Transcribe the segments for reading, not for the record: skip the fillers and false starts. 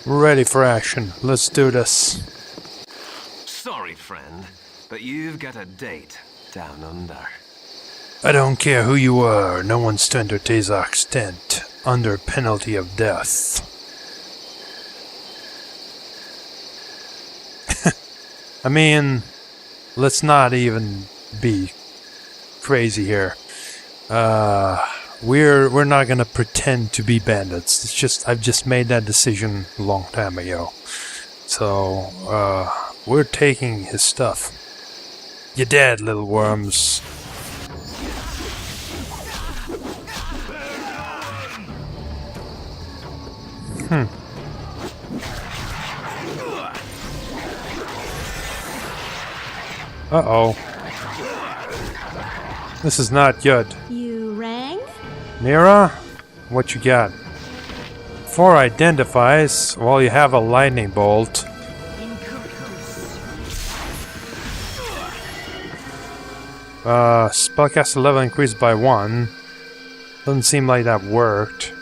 Ready for action. Let's do this. Sorry, friend, but you've got a date down under. I don't care who you are. No one's to enter Tazok's tent under penalty of death. I mean, let's not even be crazy here. We're not gonna pretend to be bandits. It's just I've just made that decision a long time ago. So we're taking his stuff. You're dead, little worms. Uh-oh. This is not good. You rang? Mira, what you got? 4 identifies. Well, you have a lightning bolt. Spellcaster level increased by 1. Doesn't seem like that worked.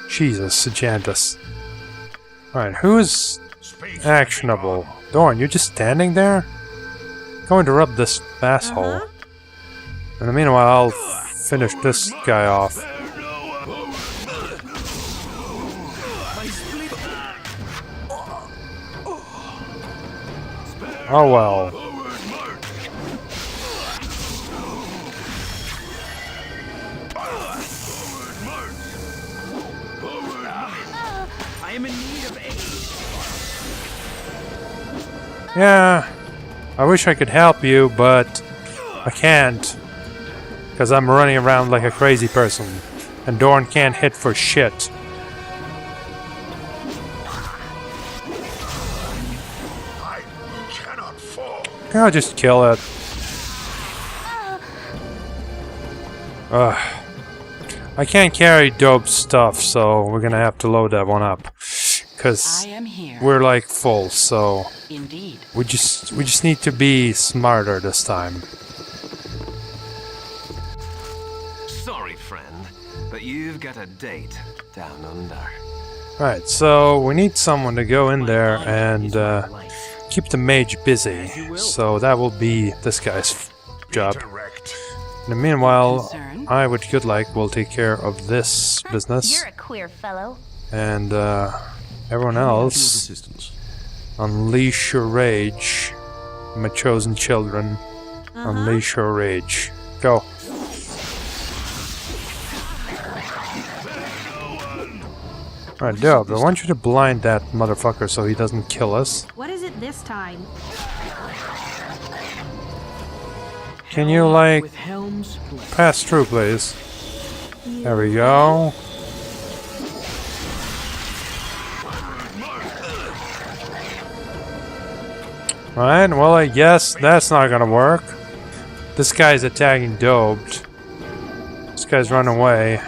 Jesus, Sajantis. Alright, who's actionable? Dorn, you're just standing there? Going to rub this asshole. In the meanwhile, I'll finish this guy off. Oh well. I am in need of aid. Yeah, I wish I could help you, but I can't. Because I'm running around like a crazy person. And Dorn can't hit for shit. I cannot fall. I'll just kill it. I can't carry dope stuff, so we're gonna have to load that one up. Because we're like full, so Indeed. we just need to be smarter this time. Sorry, friend, but you've got a date down under. Right, so we need someone to go in there and keep the mage busy. So that will be this guy's job. Direct. In the meanwhile, I with Goodlike will take care of this business. You're a queer fellow. And everyone else, unleash your rage. My chosen children, unleash your rage. Go. Alright, Dub, I want you to blind that motherfucker so he doesn't kill us. What is it this time? Can you, like, pass through, please? There we go. Right, well, I guess that's not gonna work. This guy's attacking Doped. This guy's running away.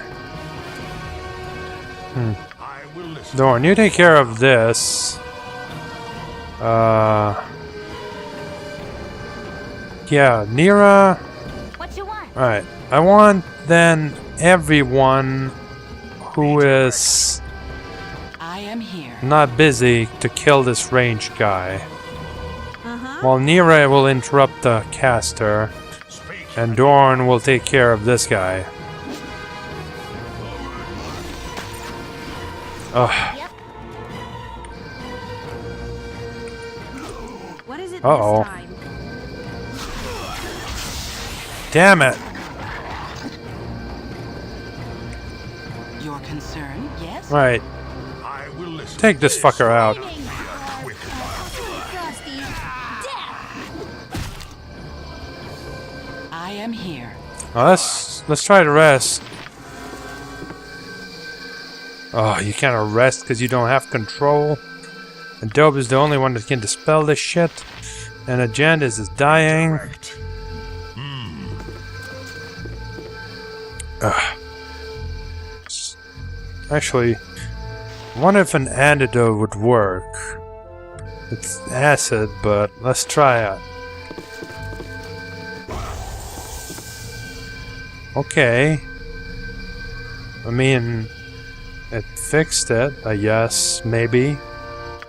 Dorn, you take care of this. Yeah, Nira. What you want? Alright, I want then everyone who is I am here. not busy to kill this ranged guy. While Nira will interrupt the caster, and Dorn will take care of this guy. Ugh. What is it Uh-oh. this time? Damn it! Your concern, yes? Right, I will listen. take this fucker out. I am here. Now let's try to rest. Oh, you can't arrest because you don't have control. And Dope is the only one that can dispel this shit. And Agendis is dying. Direct. Actually, I wonder if an antidote would work. It's acid, but let's try it. Okay. I mean, it fixed it, I guess, maybe.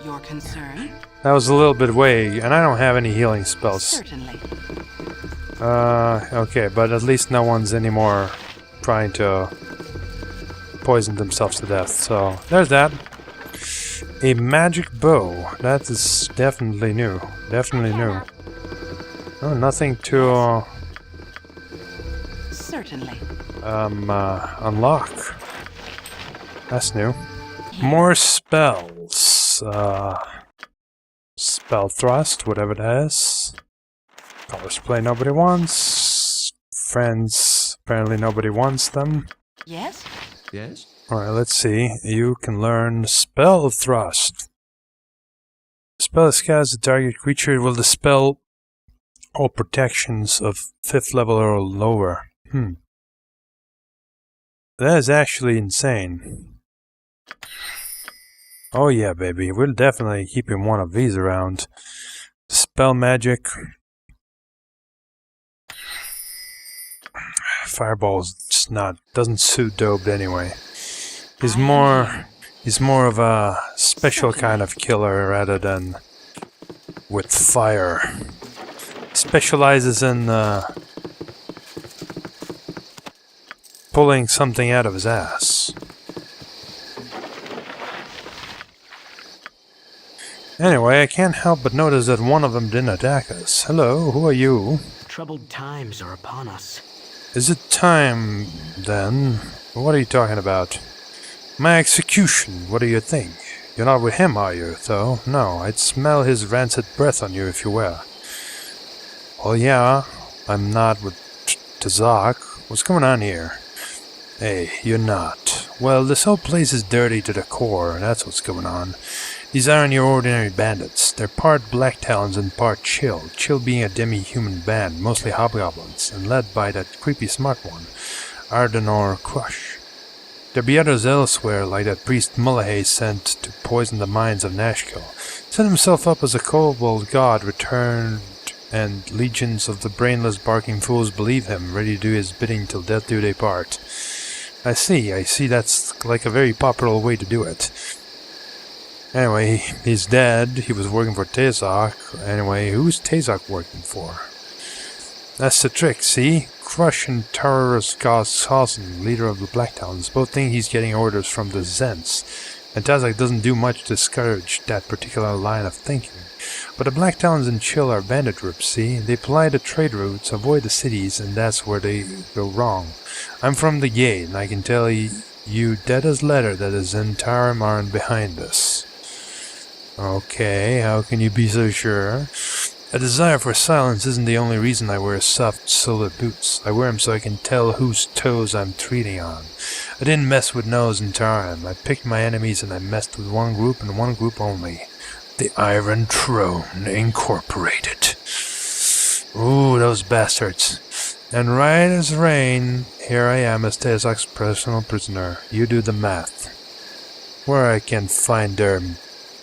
Your concern? That was a little bit vague, and I don't have any healing spells. Certainly. Okay, but at least no one's anymore trying to poison themselves to death, so there's that. A magic bow. That is definitely new. Definitely new. Oh, nothing to Certainly. unlock. That's new. More spells. Spell thrust, whatever that is. Colors play nobody wants. Friends, apparently nobody wants them. Yes? Yes? Alright, let's see. You can learn Spell Thrust. Spell is cast the target creature will dispel all protections of 5th level or lower. That is actually insane. Oh yeah, baby. We'll definitely keep him one of these around. Spell magic. Fireball's just doesn't suit Dope anyway. He's more of a special kind of killer rather than with fire. Specializes in pulling something out of his ass. Anyway, I can't help but notice that one of them didn't attack us. Hello, who are you? Troubled times are upon us. Is it time, then? What are you talking about? My execution, what do you think? You're not with him, are you, though? No, I'd smell his rancid breath on you if you were. Well, yeah, I'm not with Tazak. What's going on here? Hey, you're not. Well, this whole place is dirty to the core, that's what's going on. These aren't your ordinary bandits. They're part Black Talons and part Chill. Chill being a demi-human band, mostly hobgoblins, and led by that creepy smart one, Ardenor Crush. There'll be others elsewhere, like that priest Mullahay sent to poison the minds of Nashkel. Set himself up as a kobold god returned, and legions of the brainless barking fools believe him, ready to do his bidding till death do they part. I see, that's like a very popular way to do it. Anyway, he's dead. He was working for Tazak. Anyway, who's Tazak working for? That's the trick, see? Crush and terrorist Gaushausen, leader of the Black Talons, both think he's getting orders from the Zents, and Tazak doesn't do much to discourage that particular line of thinking. But the Black Talons and Chill are bandit groups, see? They ply the trade routes, avoid the cities, and that's where they go wrong. I'm from the Gate, and I can tell you dead as letter that the Zentarim aren't behind this. Okay, how can you be so sure? A desire for silence isn't the only reason I wear soft-soled boots. I wear them so I can tell whose toes I'm treading on. I didn't mess with no Zentarim. I picked my enemies and I messed with one group and one group only. The Iron Throne Incorporated. Ooh, those bastards. And right as rain, here I am as Tazak's personal prisoner. You do the math. Where I can find their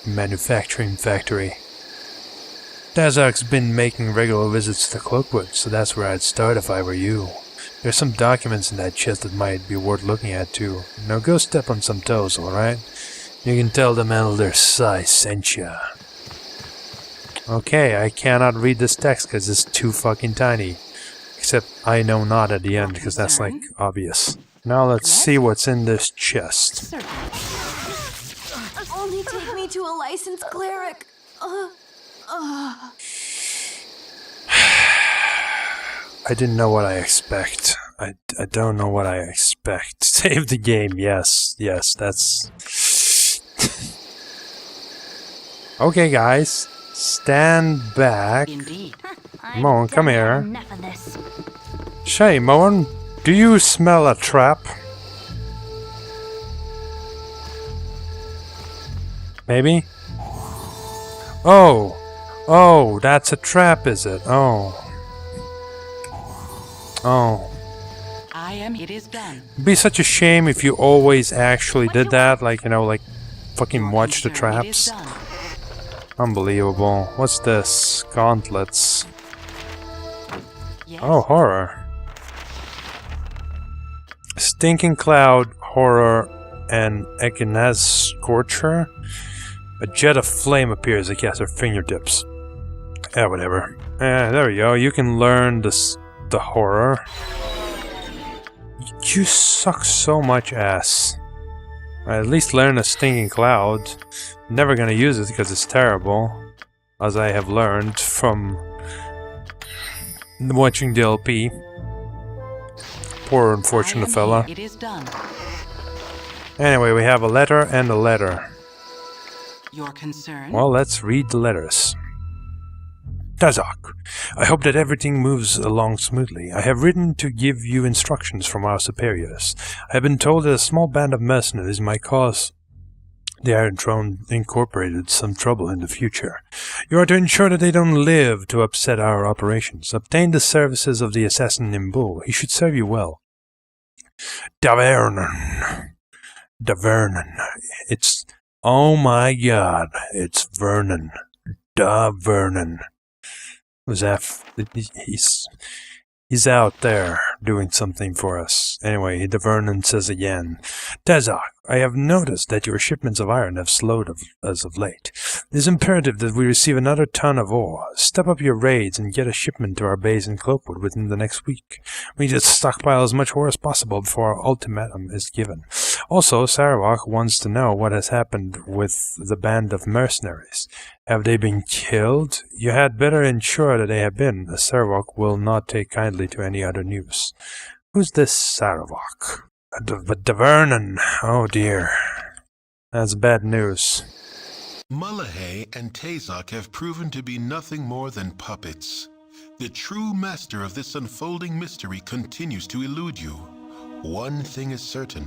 manufacturing factory. Tazak's been making regular visits to Cloakwood, so that's where I'd start if I were you. There's some documents in that chest that might be worth looking at too. Now go step on some toes, alright? You can tell them Elder Sai sent ya. Okay, I cannot read this text because it's too fucking tiny. Except I know not at the end because that's like obvious. Now let's see what's in this chest. Certainly. Only take me to a licensed cleric. I didn't know what I expect. I don't know what I expect. Save the game, yes, that's... Okay, guys. Stand back. Indeed. Moen, come here. Enough of this. Shay, Moen, do you smell a trap? Maybe? Oh, that's a trap, is it? Oh. It is done. It'd be such a shame if you always actually did that, like, you know, like, fucking watch the traps. Unbelievable. What's this? Gauntlets. Yes. Oh, horror. Stinking Cloud, Horror, and Echinaz Scorcher. A jet of flame appears against her fingertips. Whatever. There we go. You can learn the horror. You suck so much ass. At least learn a stinging cloud. Never gonna use it because it's terrible. As I have learned from watching the LP. Poor unfortunate fella. It is done. Anyway, we have a letter and a letter. Your concern? Well, let's read the letters. Tazak, I hope that everything moves along smoothly. I have written to give you instructions from our superiors. I have been told that a small band of mercenaries might cause the Iron Throne Incorporated some trouble in the future. You are to ensure that they don't live to upset our operations. Obtain the services of the assassin Nimbull. He should serve you well. Davernon. It's... Oh my god. It's Vernon. Vernon. Who's that? He's out there doing something for us. Anyway, the Vernon says again, Tazak, I have noticed that your shipments of iron have slowed as of late. It is imperative that we receive another ton of ore. Step up your raids and get a shipment to our base in Cloakwood within the next week. We need to stockpile as much ore as possible before our ultimatum is given. Also, Sarawak wants to know what has happened with the band of mercenaries. Have they been killed? You had better ensure that they have been, as Sarawak will not take kindly to any other news. Who's this Sarawak? The Vernon. Oh dear. That's bad news. Mullahay and Tazak have proven to be nothing more than puppets. The true master of this unfolding mystery continues to elude you. One thing is certain.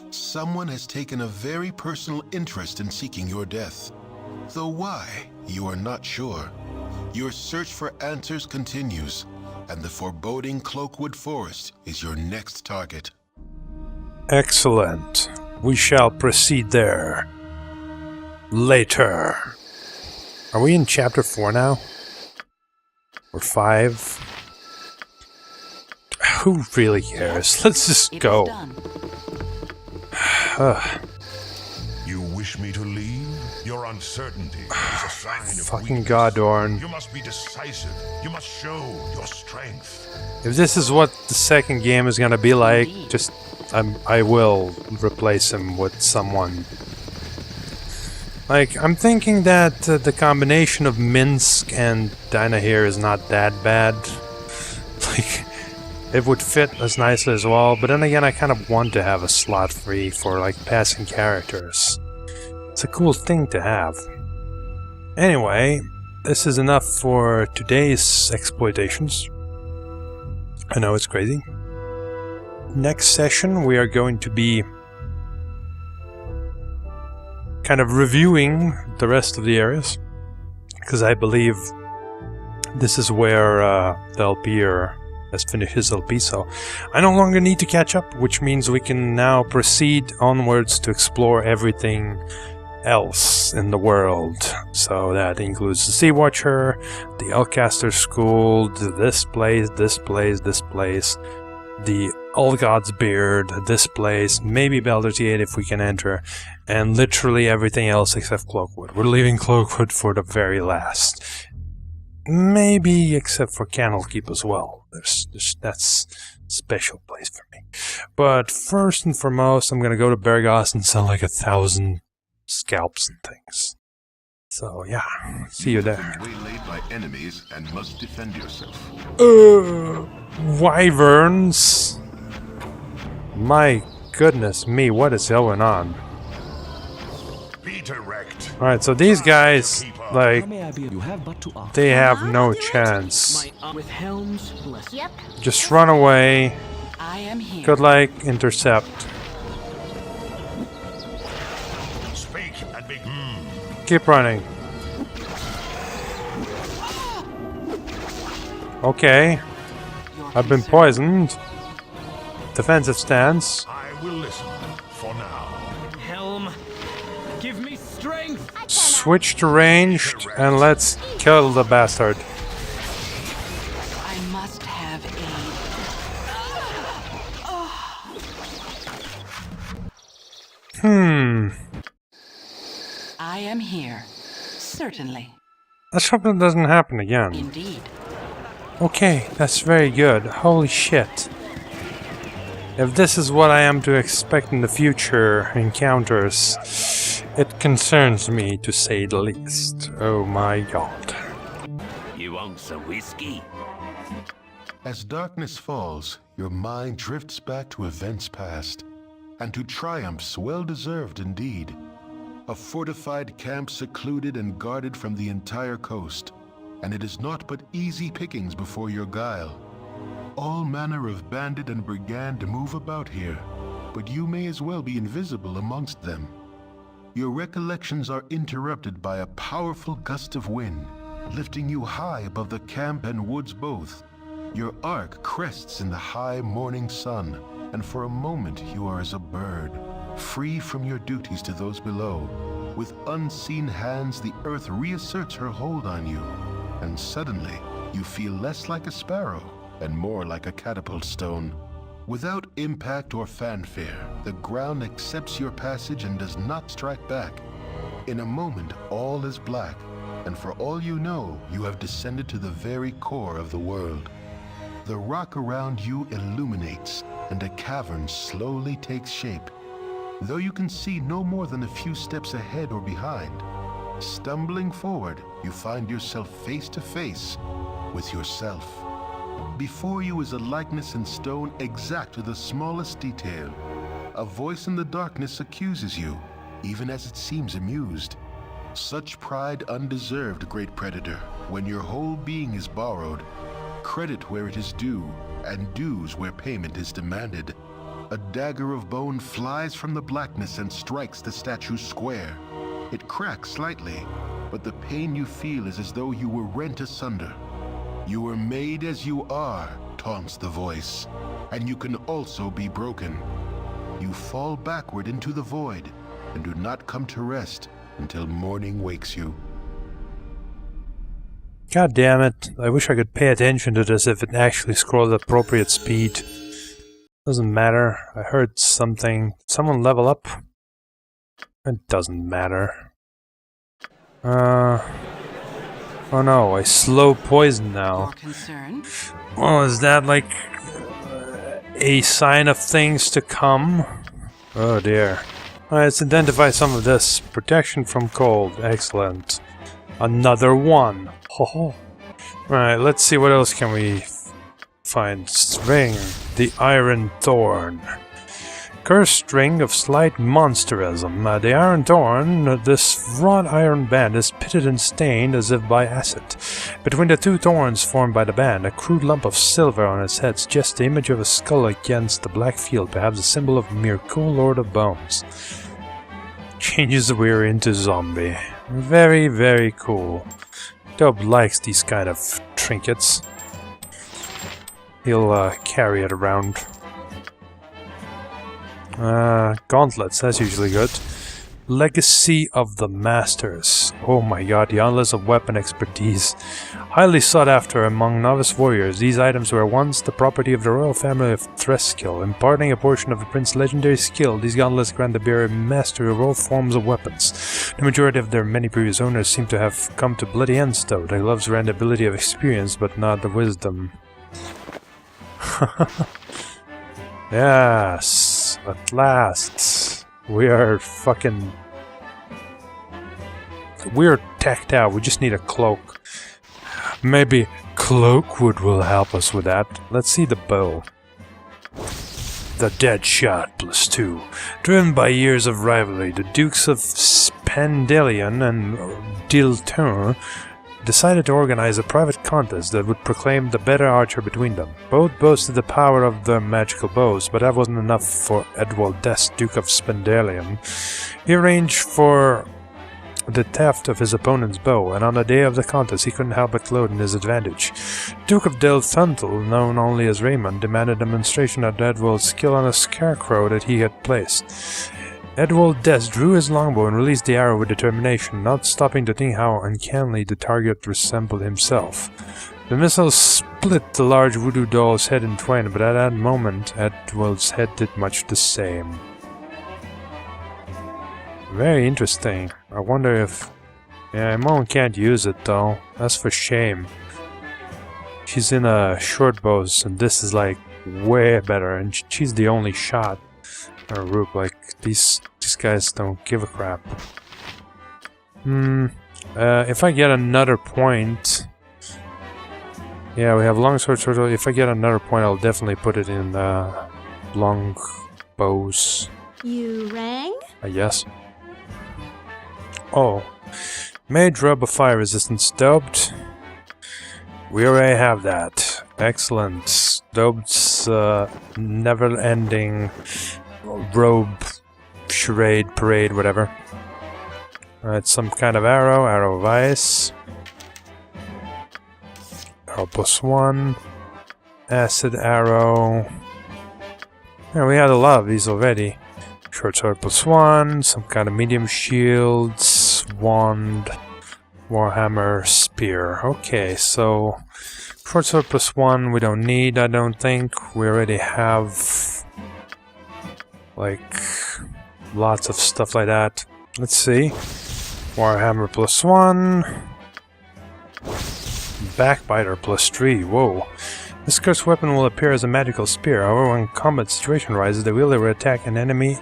Someone has taken a very personal interest in seeking your death. Though why, you are not sure. Your search for answers continues, and the foreboding Cloakwood Forest is your next target. Excellent. We shall proceed there. Later. Are we in chapter 4 now? Or 5? Who really cares? Let's just go. You wish me to leave? Your uncertainty is a sign of Fucking weakness. Goddorn. You must be decisive. You must show your strength. If this is what the second game is gonna be like, just I will replace him with someone. Like, I'm thinking that the combination of Minsk and Dinah here is not that bad. Like, it would fit as nicely as well, but then again, I kind of want to have a slot free for, like, passing characters. It's a cool thing to have. Anyway, this is enough for today's exploitations. I know it's crazy. Next session, we are going to be kind of reviewing the rest of the areas, because I believe this is where the LPer has finished his LP, so I no longer need to catch up, which means we can now proceed onwards to explore everything else in the world. So that includes the Sea Watcher, the Elcaster School, this place, the All God's Beard, this place, maybe Baldur's Gate if we can enter, and literally everything else except Cloakwood. We're leaving Cloakwood for the very last. Maybe except for Candlekeep as well. That's a special place for me. But first and foremost, I'm gonna go to Bergos and sell like 1,000 scalps and things. So yeah, see you there. Waylaid by enemies and must defend yourself. Wyverns. My goodness me, what is going on? Be direct. Alright, so these guys, like, You have but to ask. they have no chance. With helms blessed. Yep. Just run away. I am here. Goodlike, intercept. Speak and be. Keep running. Okay, Your I've been concern? poisoned. Defensive stance. I will listen for now. Helm, give me strength. Switch to ranged, and let's kill the bastard. I must have aid. I am here. Certainly. Let's hope it doesn't happen again. Indeed. Okay, that's very good. Holy shit. If this is what I am to expect in the future encounters, it concerns me to say the least. Oh my god. You want some whiskey? As darkness falls, your mind drifts back to events past, and to triumphs well-deserved indeed. A fortified camp secluded and guarded from the entire coast, and it is naught but easy pickings before your guile. All manner of bandit and brigand move about here, but you may as well be invisible amongst them. Your recollections are interrupted by a powerful gust of wind, lifting you high above the camp and woods both. Your arc crests in the high morning sun, and for a moment you are as a bird, free from your duties to those below. With unseen hands, the earth reasserts her hold on you, and suddenly you feel less like a sparrow and more like a catapult stone. Without impact or fanfare, the ground accepts your passage and does not strike back. In a moment, all is black, and for all you know, you have descended to the very core of the world. The rock around you illuminates, and a cavern slowly takes shape, though you can see no more than a few steps ahead or behind. Stumbling forward, you find yourself face to face with yourself. Before you is a likeness in stone exact to the smallest detail. A voice in the darkness accuses you, even as it seems amused. Such pride undeserved, great predator, when your whole being is borrowed. Credit where it is due, and dues where payment is demanded. A dagger of bone flies from the blackness and strikes the statue square. It cracks slightly, but the pain you feel is as though you were rent asunder. You were made as you are, taunts the voice, and you can also be broken. You fall backward into the void, and do not come to rest until morning wakes you. God damn it. I wish I could pay attention to this if it actually scrolled at appropriate speed. Doesn't matter. I heard something. Someone level up? It doesn't matter. Oh no, I slow poison now. Your concern? Oh, is that like a sign of things to come? Oh dear. Alright, let's identify some of this. Protection from cold. Excellent. Another one. Ho ho. Alright, let's see what else can we find. String. The Iron Thorn. Cursed string of slight monsterism. The Iron Thorn, this wrought iron band, is pitted and stained as if by acid. Between the two thorns formed by the band, a crude lump of silver on its head suggests the image of a skull against the black field, perhaps a symbol of Mirko, Lord of Bones. Changes the weary into zombie. Very, very cool. Dope likes these kind of trinkets. He'll carry it around. Gauntlets, that's usually good. Legacy of the Masters. Oh my god, the Endless of Weapon Expertise. Highly sought after among novice warriors, these items were once the property of the royal family of Threskill. Imparting a portion of the prince's legendary skill, these gauntlets grant the bearer mastery of all forms of weapons. The majority of their many previous owners seem to have come to bloody ends though. The gloves grant the ability of experience, but not the wisdom. Yes, at last. We are fucking... We're teched out, we just need a cloak. Maybe Cloakwood will help us with that. Let's see the bow. The Dead Shot +2. Driven by years of rivalry, the Dukes of Spandelian and Dilton decided to organize a private contest that would proclaim the better archer between them. Both boasted the power of their magical bows, but that wasn't enough for Edwald Dest, Duke of Spandelian. He arranged for the theft of his opponent's bow, and on the day of the contest he couldn't help but gloat in his advantage. Duke of Del Thuntel, known only as Raymond, demanded a demonstration of Edwald's skill on a scarecrow that he had placed. Edwald Dest drew his longbow and released the arrow with determination, not stopping to think how uncannily the target resembled himself. The missile split the large voodoo doll's head in twain, but at that moment Edwald's head did much the same. Very interesting. I wonder if... Yeah, Mom can't use it though. That's for shame. She's in a short bows, and this is like way better, and she's the only shot. Or Rook, like these guys don't give a crap. If I get another point... Yeah, we have longsword, sword. If I get another point, I'll definitely put it in long bows. You rang? Yes. Oh. Mage rub of fire resistance dubbed. We already have that. Excellent. Dubbed's never-ending robe, charade, parade, whatever. Alright, some kind of arrow. Arrow of ice. Arrow +1. Acid arrow. Yeah, we had a lot of these already. Short sword +1. Some kind of medium shields. Wand. Warhammer. Spear. Okay, so... Short sword +1 we don't need, I don't think. We already have... like... lots of stuff like that. Let's see. Warhammer +1. Backbiter +3. Whoa. This cursed weapon will appear as a magical spear. However, when combat situation arises, the wielder will attack an enemy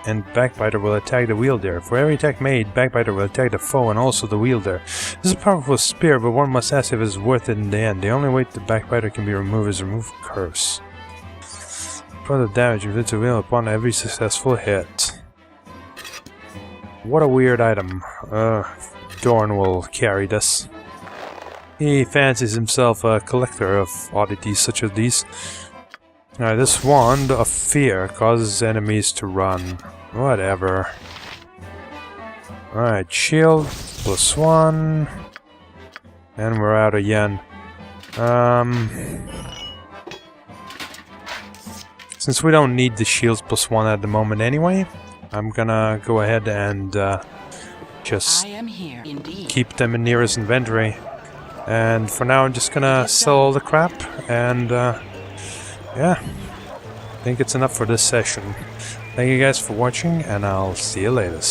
and Backbiter will attack the wielder. For every attack made, Backbiter will attack the foe and also the wielder. This is a powerful spear, but one must ask if it's worth it in the end. The only way the Backbiter can be removed is remove curse. Further damage inflicts a wheel upon every successful hit. What a weird item. Dorn will carry this. He fancies himself a collector of oddities such as these. Now, this wand of fear causes enemies to run. Whatever. Alright, shield +1. And we're out again. Since we don't need the shields +1 at the moment anyway, I'm gonna go ahead and just keep them in nearest inventory. And for now, I'm just gonna sell all the crap, and yeah, I think it's enough for this session. Thank you guys for watching, and I'll see you later.